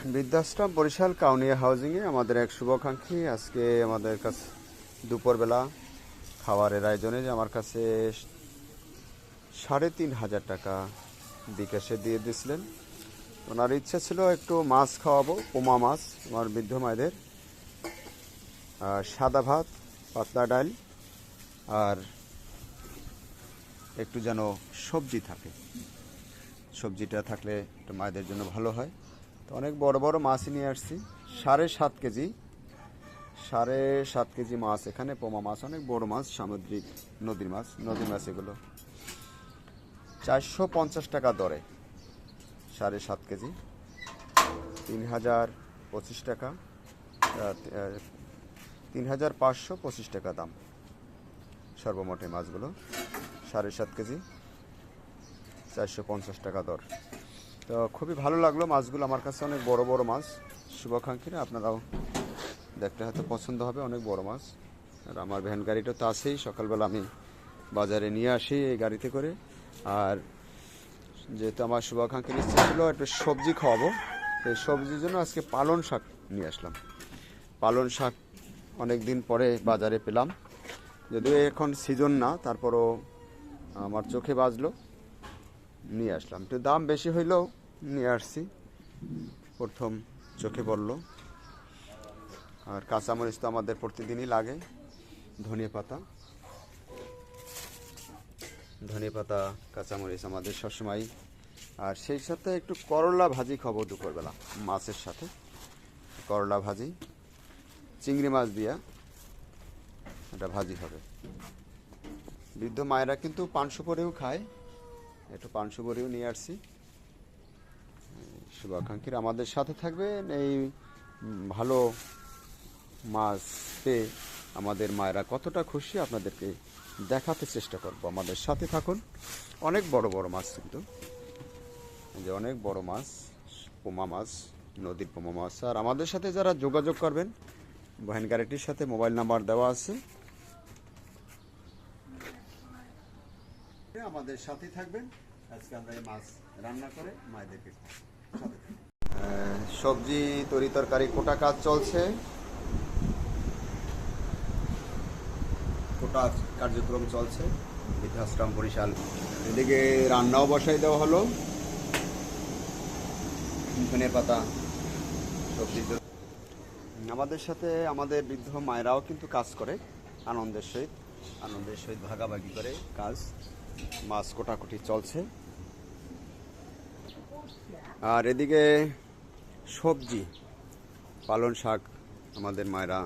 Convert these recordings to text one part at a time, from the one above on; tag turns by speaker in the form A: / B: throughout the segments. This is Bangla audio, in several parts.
A: বৃদ্ধাশ্রম বরিশাল কাউনিয়া হাউজিংয়ে আমাদের এক শুভাকাঙ্ক্ষী আজকে আমাদের কাছে দুপুরবেলা খাবারের আয়োজনে আমার কাছে ৩,৫০০ টাকা বিকাশে দিয়ে দিয়েছিলেন। ওনার ইচ্ছা ছিল একটু মাছ খাওয়াবো, পোমা মাছ আমার বৃদ্ধ মায়েদের, সাদা ভাত, পাতলা ডাল আর একটু যেন সবজি থাকে। সবজিটা থাকলে একটু মায়েদের জন্য ভালো হয়। তো অনেক বড় বড় মাছই নিয়ে আসছি, 7.5 কেজি মাছ। এখানে পোমা মাছ, অনেক বড় মাছ, সামুদ্রিক নদীর মাছ এগুলো 450 টাকা দরে, 7.5 কেজি, 3,025 টাকা, 3,525 টাকা দাম সর্বমোটে মাছগুলো। 7.5 কেজি, 450 টাকা দর। তো খুবই ভালো লাগলো মাছগুলো, আমার কাছে অনেক বড় বড় মাছ। শুভাকাঙ্ক্ষীরা আপনারাও দেখতে হয়তো পছন্দ হবে, অনেক বড় মাছ। আর আমার ভ্যান গাড়িটা তো আছেই, সকালবেলা আমি বাজারে নিয়ে আসি এই গাড়িতে করে। আর যেহেতু আমার শুভাকাঙ্ক্ষীর ইচ্ছে ছিল একটু সবজি খাওয়াবো, সেই সবজির জন্য আজকে পালন শাক নিয়ে আসলাম। পালন শাক অনেক দিন পরে বাজারে পেলাম, যদিও এখন সিজন না, তারপরও আমার চোখে বাজলো, নিয়ে আসলাম। একটু দাম বেশি হইলেও নিয়ে আসছি, প্রথম চোখে পড়লো। আর কাঁচামরিচ তো আমাদের প্রতিদিনই লাগে, ধনিয়া পাতা, কাঁচামরিচ আমাদের সবসময়। আর সেই সাথে একটু করলা ভাজি খাবো দুপুরবেলা মাছের সাথে। করলা ভাজি, চিংড়ি মাছ দিয়া এটা ভাজি হবে। বৃদ্ধ মায়েরা কিন্তু পান সুপারিও খায়, একটু পান সুপারিও নিয়ে আসছি। শুভাকাঙ্ক্ষীরা আমাদের সাথে থাকবেন, এই ভালো মাছ পেয়ে আমাদের মায়েরা কতটা খুশি আপনাদেরকে দেখাতে চেষ্টা করব। আমাদের সাথে থাকুন। অনেক বড় বড় মাছ, কিন্তু যে অনেক বড় মাছ, পোমা মাছ, নদীর পোমা মাছ। আর আমাদের সাথে যারা যোগাযোগ করবেন, ভ্যান গাড়িটির সাথে মোবাইল নাম্বার দেওয়া আছে, আমাদের সাথে থাকবেন। আজকে আমরা এই মাছ রান্না করে মায়েদেরকে সবজি তরি তরকারি কোটা কাজ চলছে, কোটা কার্যক্রম চলছে বৃদ্ধাশ্রম বরিশাল। এদিকে রান্নাও বসাই দেওয়া হলো, ধনে পাতা সবজির জন্য। আমাদের সাথে আমাদের বৃদ্ধ মায়েরাও কিন্তু কাজ করে আনন্দের সহিত ভাগাভাগি করে কাজ। মাছ কোটাকুটি চলছে। আর এদিকে সবজি, পালন শাক আমাদের মায়েরা,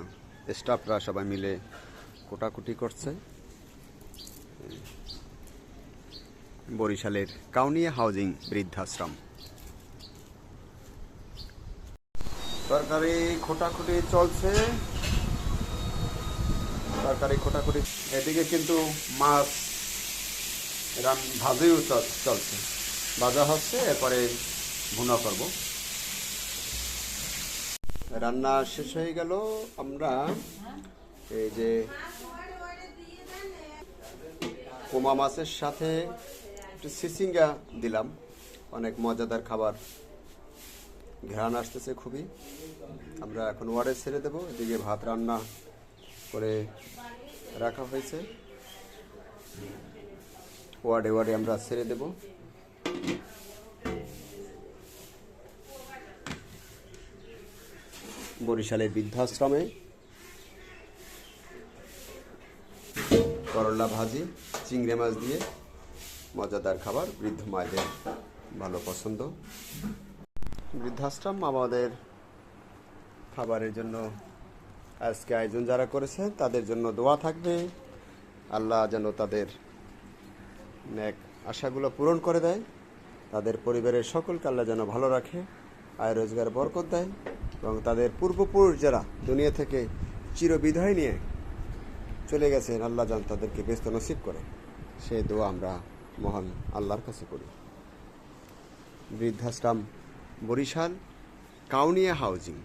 A: স্টাফরা সবাই মিলে কোটাকুটি করছে। বরিশালের কাউনিয়া হাউজিং বৃদ্ধাশ্রম। তরকারি খোটাখুটি চলছে, এদিকে কিন্তু মাছ ভাজিও চলছে, ভাজা হচ্ছে, এরপরে ভুনা করব। রান্না শেষ হয়ে গেল। আমরা এই যে পোমা মাছের সাথে একটু চিচিঙ্গা দিলাম, অনেক মজাদার খাবার, ঘ্রাণ আসতেছে খুবই। আমরা এখন ওয়ার্ডে ছেড়ে দেবো। এদিকে ভাত রান্না করে রাখা হয়েছে, ওয়ার্ডে আমরা ছেড়ে দেব। বরিশালের বৃদ্ধাশ্রমে করলা ভাজি, চিংড়ি মাছ দিয়ে মজাদার খাবার, বৃদ্ধ মায়েদের ভালো পছন্দ। বৃদ্ধাশ্রম আমাদের খাবারের জন্য আজকে আয়োজন যারা করেছে তাদের জন্য দোয়া থাকবে, আল্লাহ যেন তাদের নেক আশাগুলো পূরণ করে দেয়, তাদের পরিবারের সকলকে আল্লাহ যেন ভালো রাখে, আয় রোজগার বরকত দেয়, এবং তাদের পূর্বপুরুষ যারা দুনিয়া থেকে চিরবিদায় নিয়ে চলে গেছেন, আল্লাহ যেন তাদেরকে ব্যস্ত নসিব করে, সেই দোয়া আমরা মহান আল্লাহর কাছে করি। বৃদ্ধাশ্রম বরিশাল কাউনিয়া হাউজিং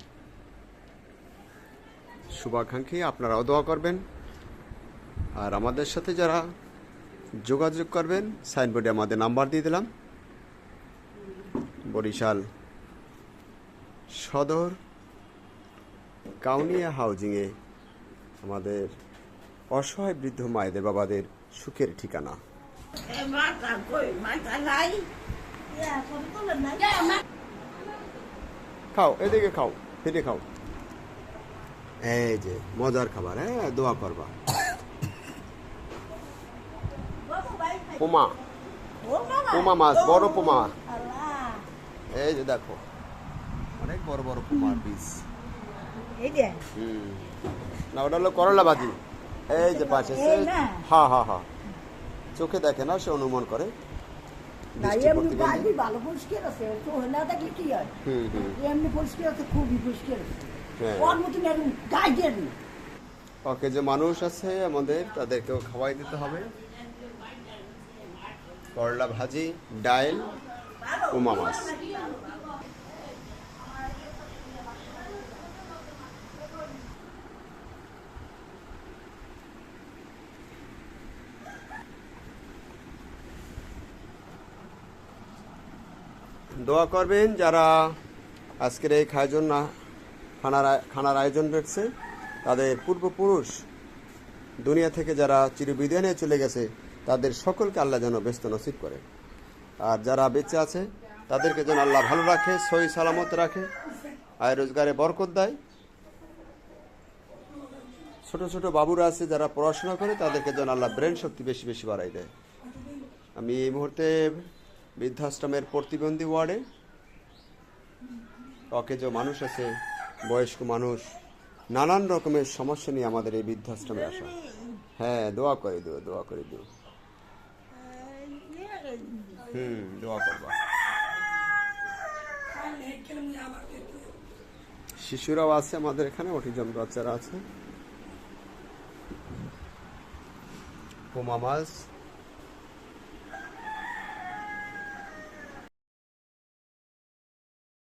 A: শুভাকাঙ্ক্ষী, আপনারাও দোয়া করবেন। আর আমাদের সাথে যারা যোগাযোগ করবেন, সাইনবোর্ডে আমাদের নাম্বার দিয়ে দিলাম। বরিশাল সদর কাউনিয়া হাউজিংয়ে আমাদের অসহায় বৃদ্ধ মায়েদের বাবাদের সুখের ঠিকানা। খাও, এদিকে খাও, ফিরে খাও। এই যে মজার খাবার, হ্যাঁ, দোয়া করবা। পোমা, পোমা মাছ, বড় পোমা। এই যে দেখো, অনেক বড় বড় পোমার পিস। না, ওটা হলো করলা ভাজি। এই যে পাশে, হ্যাঁ হ্যাঁ হ্যাঁ, চোখে দেখে না, সে অনুমান করে। ওকে, যে মানুষ আছে আমাদের তাদেরকেও খাওয়াই দিতে হবে। করলা ভাজি, ডাইল, পোমা মাছ। দোয়া করবেন যারা আজকের এই খানার আয়োজন করছে, তাদের পূর্বপুরুষ দুনিয়া থেকে যারা চিরবিদায় নিয়ে চলে গেছে, তাদের সকলকে আল্লাহ যেন ব্যস্ত নসিব করে। আর যারা বেঁচে আছে তাদেরকে যেন আল্লাহ ভালো রাখে, সহি সালামত রাখে, আয় রোজগারে বরকত দেয়। ছোট ছোট বাবুরা আছে যারা পড়াশোনা করে, তাদেরকে যেন আল্লাহ ব্রেন শক্তি বেশি বেশি বাড়াই দেয়। আমি এই মুহূর্তে বৃদ্ধাশ্রমের প্রতিবন্ধী ওয়ার্ডে। অকেজ মানুষ আছে, বয়স্ক মানুষ, নানান রকমের সমস্যা নিয়ে আমাদের এই বৃদ্ধাশ্রমে আসা। হ্যাঁ, দোয়া করে দিও, দোয়া করে দিও। দোয়া করবা। শিশুরাও আছে আমাদের এখানে, অটিজম বাচ্চারা আছে। পোমা মাছ,